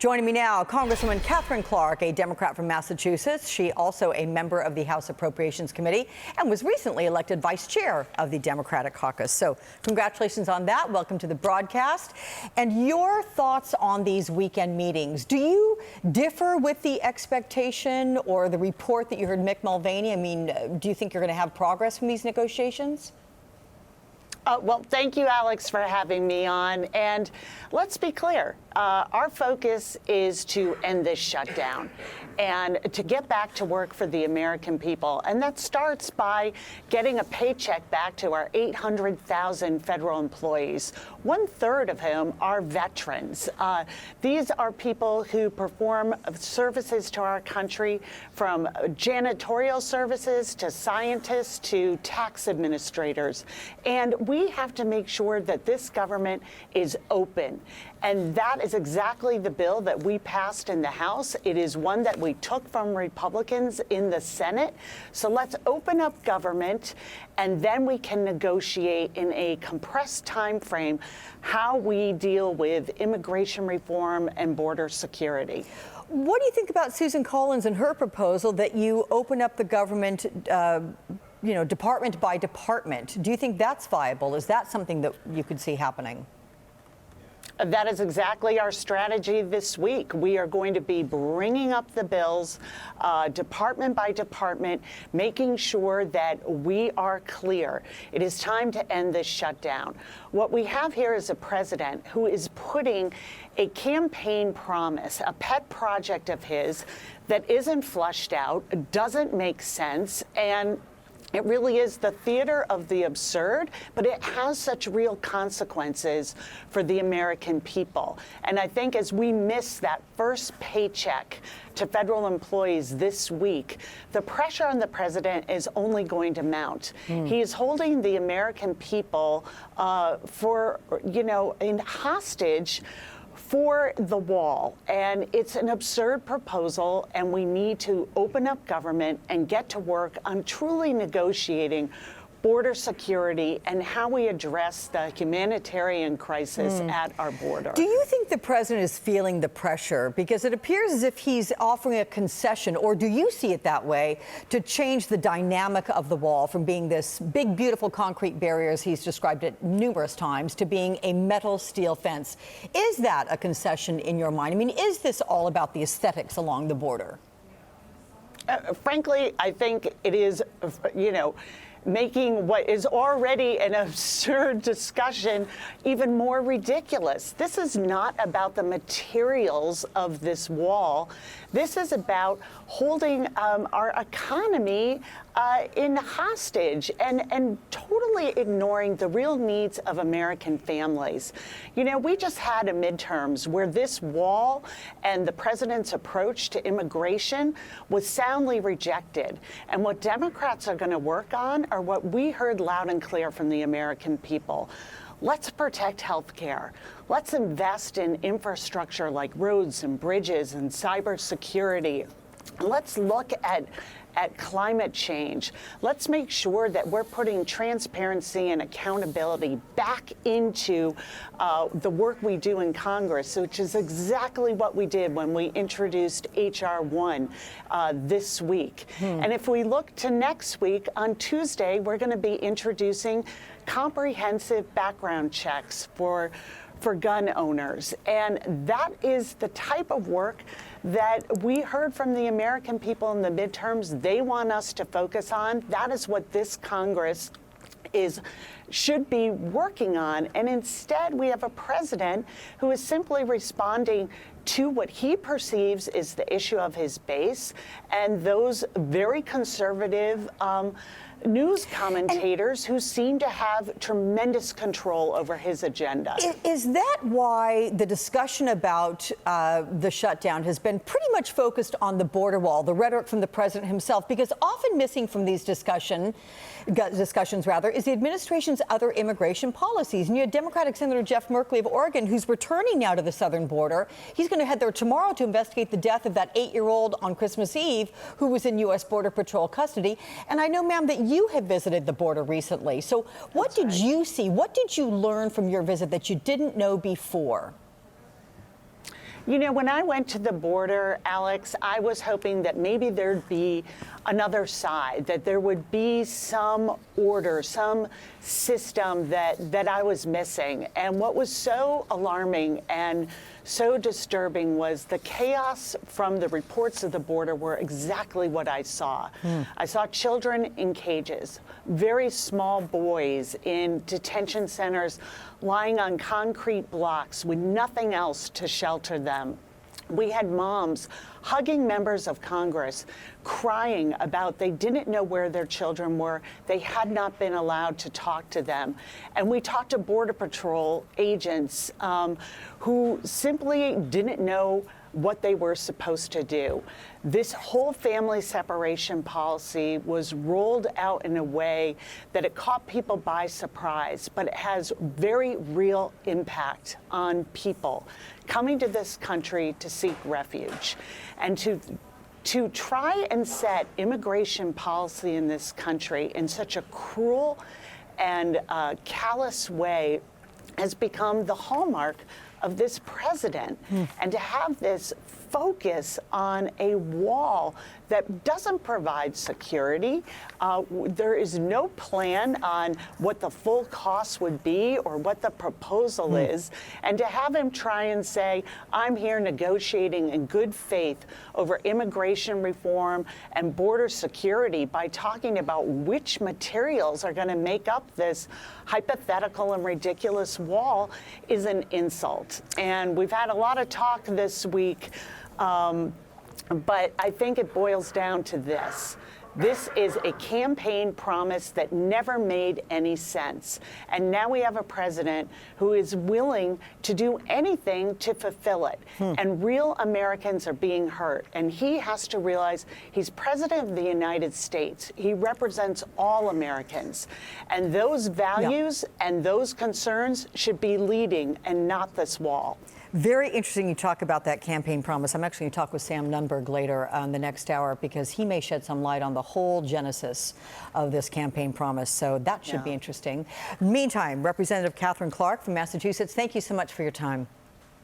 Joining me now, Congresswoman Katherine Clark, a Democrat from Massachusetts. She also a member of the House Appropriations Committee and was recently elected vice chair of the Democratic caucus. So congratulations on that. Welcome to the broadcast. And your thoughts on these weekend meetings. Do you differ with the expectation or the report that you heard Mick Mulvaney? I mean, do you think you're going to have progress from these negotiations? Well, thank you, Alex, for having me on. And let's be clear, our focus is to end this shutdown and to get back to work for the American people. And that starts by getting a paycheck back to our 800,000 federal employees, 1/3 of whom are veterans. These are people who perform services to our country, from janitorial services to scientists to tax administrators. And we have to make sure that this government is open. And that is exactly the bill that we passed in the House. It is one that we took from Republicans in the Senate. So let's open up government, and then we can negotiate in a compressed time frame how we deal with immigration reform and border security. What do you think about Susan Collins and her proposal that you open up the government department by department? Do you think that's viable? Is that something that you could see happening? That is exactly our strategy this week. We are going to be bringing up the bills department by department, making sure that we are clear. It is time to end this shutdown. What we have here is a president who is putting a campaign promise, a pet project of his that isn't flushed out, doesn't make sense, and it really is the theater of the absurd, but it has such real consequences for the American people. And I think as we miss that first paycheck to federal employees this week, the pressure on the president is only going to mount. He is holding the American people in hostage for the wall. And it's an absurd proposal, and we need to open up government and get to work on truly negotiating border security and how we address the humanitarian crisis at our border. Do you think the president is feeling the pressure? Because it appears as if he's offering a concession, or do you see it that way, to change the dynamic of the wall from being this big, beautiful concrete barrier, as he's described it numerous times, to being a metal steel fence? Is that a concession in your mind? I mean, is this all about the aesthetics along the border? Frankly, I think it is, making what is already an absurd discussion even more ridiculous. This is not about the materials of this wall. This is about holding our economy in hostage and totally ignoring the real needs of American families. We just had a midterms where this wall and the president's approach to immigration was soundly rejected. And what Democrats are going to work on are what we heard loud and clear from the American people. Let's protect health care. Let's invest in infrastructure like roads and bridges and cybersecurity. Let's look at climate change. Let's make sure that we're putting transparency and accountability back into the work we do in Congress, which is exactly what we did when we introduced H.R. 1 this week. And if we look to next week, on Tuesday, we're going to be introducing comprehensive background checks for gun owners. And that is the type of work that we heard from the American people in the midterms they want us to focus on. That is what this Congress should be working on. And instead, we have a president who is simply responding to what he perceives is the issue of his base and those very conservative news commentators who seem to have tremendous control over his agenda. Is that why the discussion about the shutdown has been pretty much focused on the border wall, the rhetoric from the president himself? Because often missing from these discussions is the administration's other immigration policies. And you had Democratic Senator Jeff Merkley of Oregon, who's returning now to the southern border. He's going to head there tomorrow to investigate the death of that 8-year-old on Christmas Eve who was in U.S. Border Patrol custody. And I know, ma'am, that you have visited the border recently. So what did you see? What did you learn from your visit that you didn't know before? You know, when I went to the border, Alex, I was hoping that maybe there'd be another side, that there would be some order, some system that I was missing. And what was so alarming and so disturbing was the chaos from the reports of the border were exactly what I saw. I saw children in cages, very small boys in detention centers lying on concrete blocks with nothing else to shelter them. We had moms hugging members of Congress, crying about they didn't know where their children were. They had not been allowed to talk to them. And we talked to Border Patrol agents who simply didn't know what they were supposed to do. This whole family separation policy was rolled out in a way that it caught people by surprise, but it has very real impact on people coming to this country to seek refuge. And to try and set immigration policy in this country in such a cruel and callous way has become the hallmark of this president. And to have this focus on a wall that doesn't provide security, there is no plan on what the full cost would be or what the proposal is, and to have him try and say, I'm here negotiating in good faith over immigration reform and border security by talking about which materials are going to make up this hypothetical and ridiculous wall is an insult. And we've had a lot of talk this week, but I think it boils down to this. This is a campaign promise that never made any sense. And now we have a president who is willing to do anything to fulfill it. And real Americans are being hurt. And he has to realize he's president of the United States. He represents all Americans. And those values and those concerns should be leading and not this wall. Very interesting you talk about that campaign promise. I'm actually going to talk with Sam Nunberg later on the next hour because he may shed some light on the whole genesis of this campaign promise. So that should be interesting. Meantime, Representative Katherine Clark from Massachusetts, thank you so much for your time.